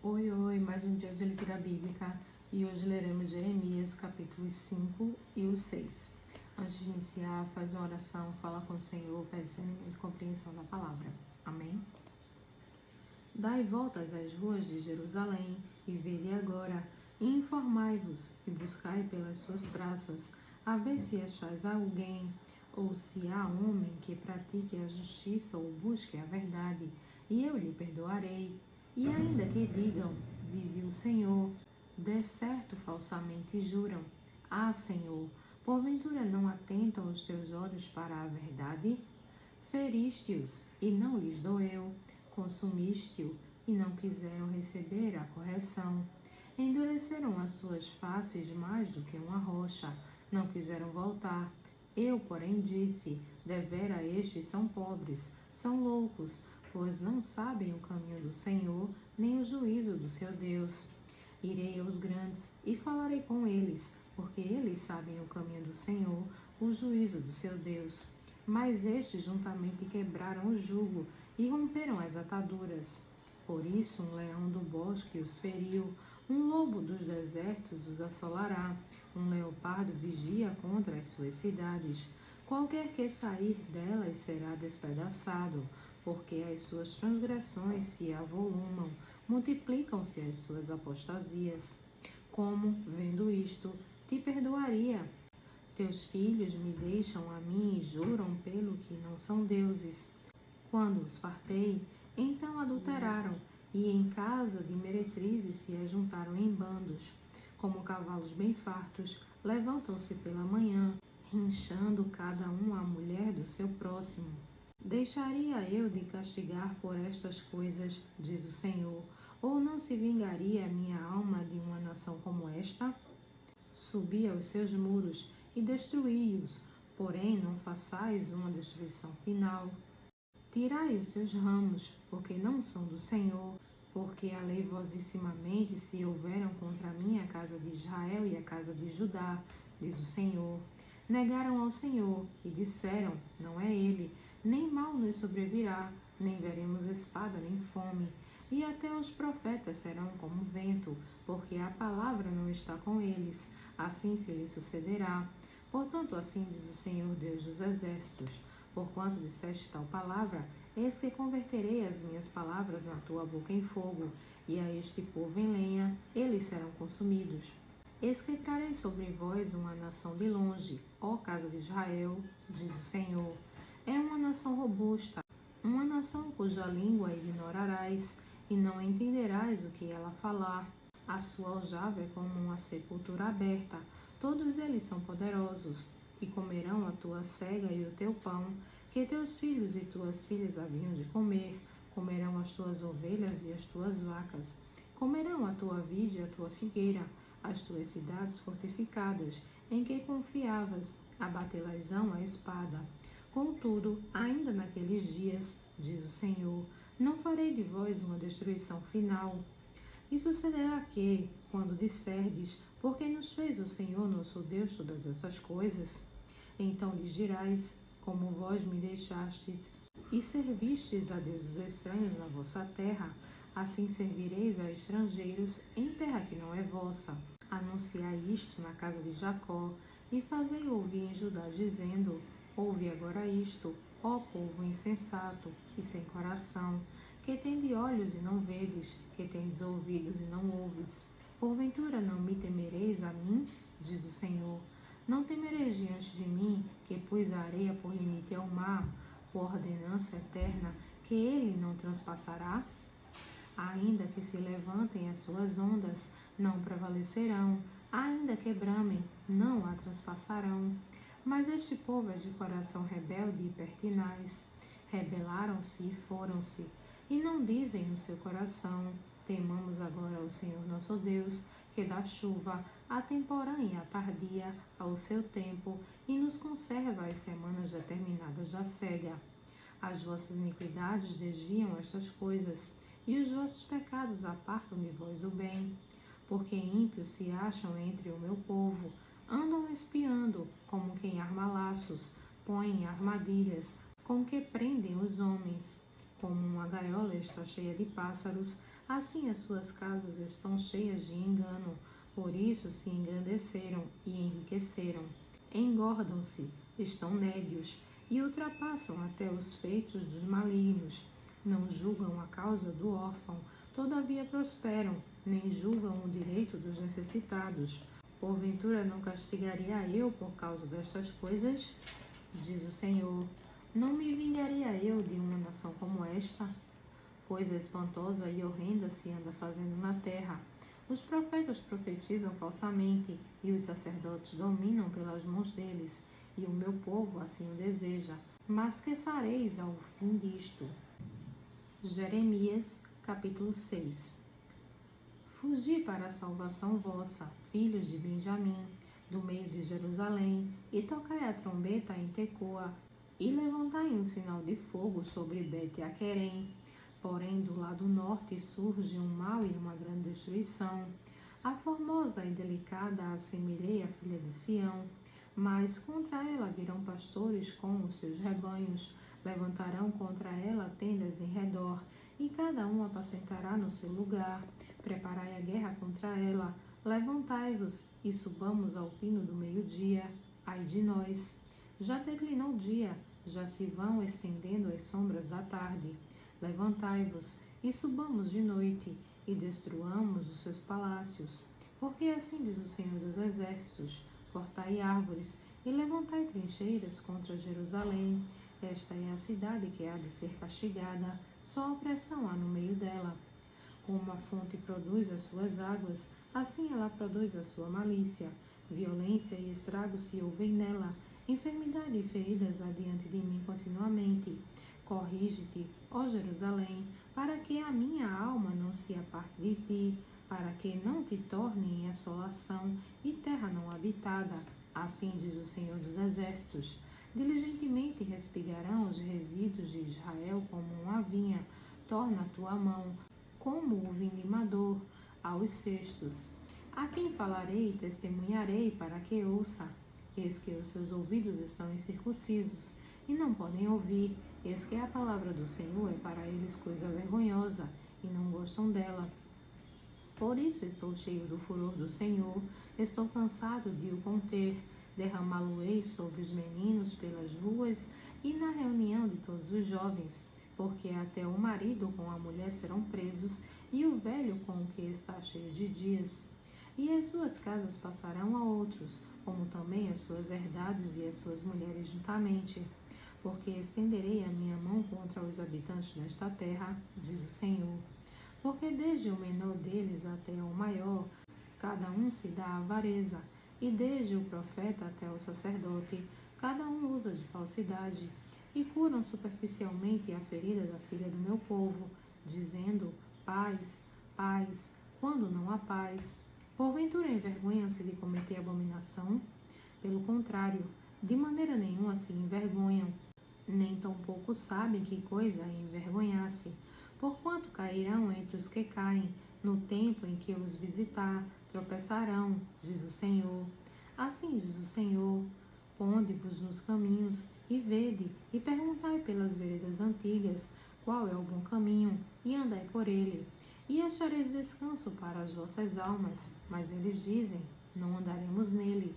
Oi, oi, mais um dia de leitura bíblica e hoje leremos Jeremias capítulos 5 e o 6. Antes de iniciar, faz uma oração, fala com o Senhor, pede discernimento e compreensão da palavra. Amém? Dai voltas às ruas de Jerusalém e vede agora, e informai-vos e buscai pelas suas praças, a ver se achais alguém, ou se há homem que pratique a justiça ou busque a verdade, e eu lhe perdoarei. E ainda que digam, vive o Senhor, de certo falsamente juram, Senhor, porventura não atentam os teus olhos para a verdade? Feriste-os e não lhes doeu, consumiste-o e não quiseram receber a correção. Endureceram as suas faces mais do que uma rocha, não quiseram voltar. Eu, porém, disse, devera estes são pobres, são loucos, pois não sabem o caminho do Senhor, nem o juízo do seu Deus. Irei aos grandes e falarei com eles, porque eles sabem o caminho do Senhor, o juízo do seu Deus. Mas estes juntamente quebraram o jugo e romperam as ataduras. Por isso um leão do bosque os feriu, um lobo dos desertos os assolará, um leopardo vigia contra as suas cidades. Qualquer que sair delas será despedaçado, porque as suas transgressões se avolumam, multiplicam-se as suas apostasias. Como, vendo isto, te perdoaria? Teus filhos me deixam a mim e juram pelo que não são deuses. Quando os fartei, então adulteraram, e em casa de meretrizes se ajuntaram em bandos. Como cavalos bem fartos, levantam-se pela manhã, rinchando cada um a mulher do seu próximo. Deixaria eu de castigar por estas coisas, diz o Senhor, ou não se vingaria a minha alma de uma nação como esta? Subi aos seus muros e destruí-os, porém não façais uma destruição final. Tirai os seus ramos, porque não são do Senhor, porque aleivosissimamente se houveram contra mim a casa de Israel e a casa de Judá, diz o Senhor. Negaram ao Senhor e disseram, não é ele, nem mal nos sobrevirá, nem veremos espada nem fome. E até os profetas serão como vento, porque a palavra não está com eles, assim se lhes sucederá. Portanto, assim diz o Senhor Deus dos exércitos, porquanto disseste tal palavra, eis que converterei as minhas palavras na tua boca em fogo, e a este povo em lenha, eles serão consumidos. Eis que trarei sobre vós uma nação de longe, ó casa de Israel, diz o Senhor. É uma nação robusta, uma nação cuja língua ignorarás, e não entenderás o que ela falar. A sua aljava é como uma sepultura aberta, todos eles são poderosos, e comerão a tua cega e o teu pão, que teus filhos e tuas filhas haviam de comer, comerão as tuas ovelhas e as tuas vacas, comerão a tua vide e a tua figueira, as tuas cidades fortificadas, em que confiavas, abatê-las-ão a espada. Contudo, ainda naqueles dias, diz o Senhor, não farei de vós uma destruição final. E sucederá que, quando disserdes, por que nos fez o Senhor nosso Deus todas essas coisas? Então lhes dirás, como vós me deixastes e servistes a deuses estranhos na vossa terra, assim servireis a estrangeiros em terra que não é vossa. Anunciai isto na casa de Jacó, e fazei ouvir em Judá, dizendo, ouve agora isto, ó povo insensato e sem coração, que tende olhos e não vedes, que tendes ouvidos e não ouves. Porventura não me temereis a mim, diz o Senhor. Não temereis diante de mim, que pus a areia por limite ao mar, por ordenança eterna, que ele não transpassará? Ainda que se levantem as suas ondas, não prevalecerão, ainda que bramem, não a transpassarão. Mas este povo é de coração rebelde e pertinaz. Rebelaram-se e foram-se, e não dizem no seu coração, temamos agora ao Senhor nosso Deus, que dá chuva, a temporã e a tardia, ao seu tempo, e nos conserva as semanas determinadas da cega. As vossas iniquidades desviam estas coisas, e os vossos pecados apartam de vós o bem. Porque ímpios se acham entre o meu povo, andam espiando, como quem arma laços, põem armadilhas, com que prendem os homens. Como uma gaiola está cheia de pássaros, assim as suas casas estão cheias de engano. Por isso se engrandeceram e enriqueceram. Engordam-se, estão nédios, e ultrapassam até os feitos dos malignos. Não julgam a causa do órfão, todavia prosperam, nem julgam o direito dos necessitados. Porventura não castigaria eu por causa destas coisas? Diz o Senhor. Não me vingaria eu de uma nação como esta? Coisa espantosa e horrenda se anda fazendo na terra. Os profetas profetizam falsamente, e os sacerdotes dominam pelas mãos deles, e o meu povo assim o deseja. Mas que fareis ao fim disto? Jeremias, capítulo 6. Fugi para a salvação vossa, filhos de Benjamim, do meio de Jerusalém, e tocai a trombeta em Tecoa, e levantai um sinal de fogo sobre Bet-Aquerem. Porém, do lado norte surge um mal e uma grande destruição. A formosa e delicada assemelhei à filha de Sião, mas contra ela virão pastores com os seus rebanhos, levantarão contra ela tendas em redor, e cada um apacentará no seu lugar. Preparai a guerra contra ela, levantai-vos e subamos ao pino do meio-dia. Ai de nós! Já declinou o dia, já se vão estendendo as sombras da tarde. Levantai-vos e subamos de noite, e destruamos os seus palácios. Porque assim diz o Senhor dos Exércitos: cortai árvores e levantai trincheiras contra Jerusalém. Esta é a cidade que há de ser castigada, só opressão há no meio dela. Como a fonte produz as suas águas, assim ela produz a sua malícia. Violência e estrago se ouvem nela, enfermidade e feridas há diante de mim continuamente. Corrige-te, ó Jerusalém, para que a minha alma não se aparte de ti, para que não te torne em assolação e terra não habitada. Assim diz o Senhor dos Exércitos. Diligentemente respigarão os resíduos de Israel como uma vinha. Torna a tua mão como o vindimador aos cestos. A quem falarei e testemunharei para que ouça? Eis que os seus ouvidos estão incircuncisos e não podem ouvir. Eis que a palavra do Senhor é para eles coisa vergonhosa e não gostam dela. Por isso estou cheio do furor do Senhor, estou cansado de o conter. Derramá-lo-ei sobre os meninos pelas ruas e na reunião de todos os jovens, porque até o marido com a mulher serão presos e o velho com o que está cheio de dias. E as suas casas passarão a outros, como também as suas herdades e as suas mulheres juntamente. Porque estenderei a minha mão contra os habitantes desta terra, diz o Senhor. Porque desde o menor deles até o maior, cada um se dá à avareza, e desde o profeta até o sacerdote, cada um usa de falsidade, e curam superficialmente a ferida da filha do meu povo, dizendo: paz, paz, quando não há paz. Porventura envergonham-se de cometer abominação? Pelo contrário, de maneira nenhuma se envergonham, nem tampouco sabem que coisa é envergonhar-se. Porquanto cairão entre os que caem, no tempo em que os visitar, tropeçarão, diz o Senhor. Assim diz o Senhor: ponde-vos nos caminhos, e vede, e perguntai pelas veredas antigas, qual é o bom caminho, e andai por ele. E achareis descanso para as vossas almas. Mas eles dizem: não andaremos nele.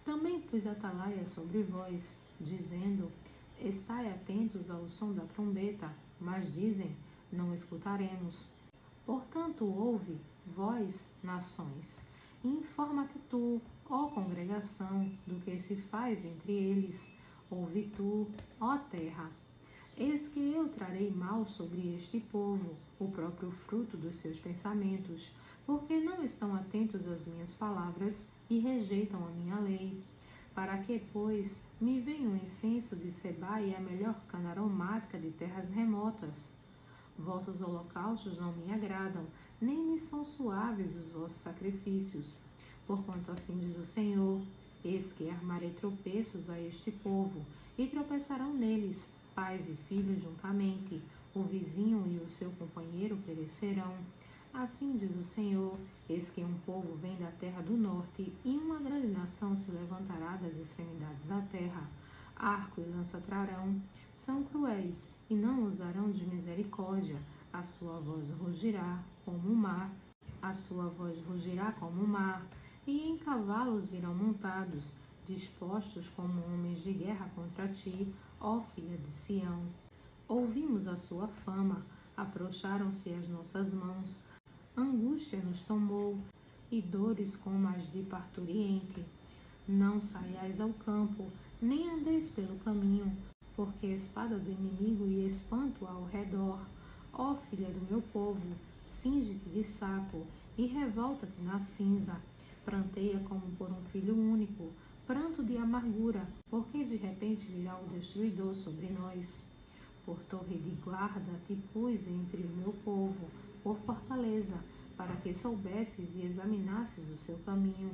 Também pus atalaia sobre vós, dizendo: estai atentos ao som da trombeta. Mas dizem: não escutaremos. Portanto, ouve, vós, nações, e informa-te tu, ó congregação, do que se faz entre eles. Ouve tu, ó terra. Eis que eu trarei mal sobre este povo, o próprio fruto dos seus pensamentos, porque não estão atentos às minhas palavras e rejeitam a minha lei. Para que, pois, me venha o incenso de Sebá e a melhor cana aromática de terras remotas? Vossos holocaustos não me agradam, nem me são suaves os vossos sacrifícios. Porquanto assim diz o Senhor: eis que armarei tropeços a este povo, e tropeçarão neles pais e filhos juntamente, o vizinho e o seu companheiro perecerão. Assim diz o Senhor: eis que um povo vem da terra do norte, e uma grande nação se levantará das extremidades da terra. arco e lança trarão. São cruéis e não usarão de misericórdia. A sua voz rugirá como o mar. A sua voz rugirá como o mar. E em cavalos virão montados, dispostos como homens de guerra contra ti, ó filha de Sião. Ouvimos a sua fama, afrouxaram-se as nossas mãos. Angústia nos tomou, e dores como as de parturiente. Não saiais ao campo, nem andeis pelo caminho, porque espada do inimigo e espanto ao redor. Ó filha do meu povo, cinge-te de saco, e revolta-te na cinza. Pranteia como por um filho único, pranto de amargura, porque de repente virá o destruidor sobre nós. Por torre de guarda te pus entre o meu povo, por fortaleza, para que soubesses e examinasses o seu caminho.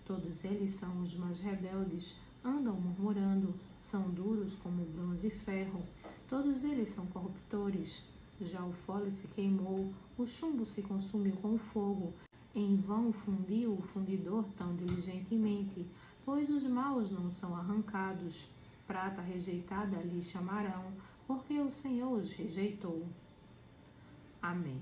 Todos eles são os mais rebeldes, andam murmurando, são duros como bronze e ferro. Todos eles são corruptores. Já o fole se queimou, o chumbo se consumiu com o fogo. Em vão fundiu o fundidor tão diligentemente, pois os maus não são arrancados. Prata rejeitada lhe chamarão, porque o Senhor os rejeitou. Amém.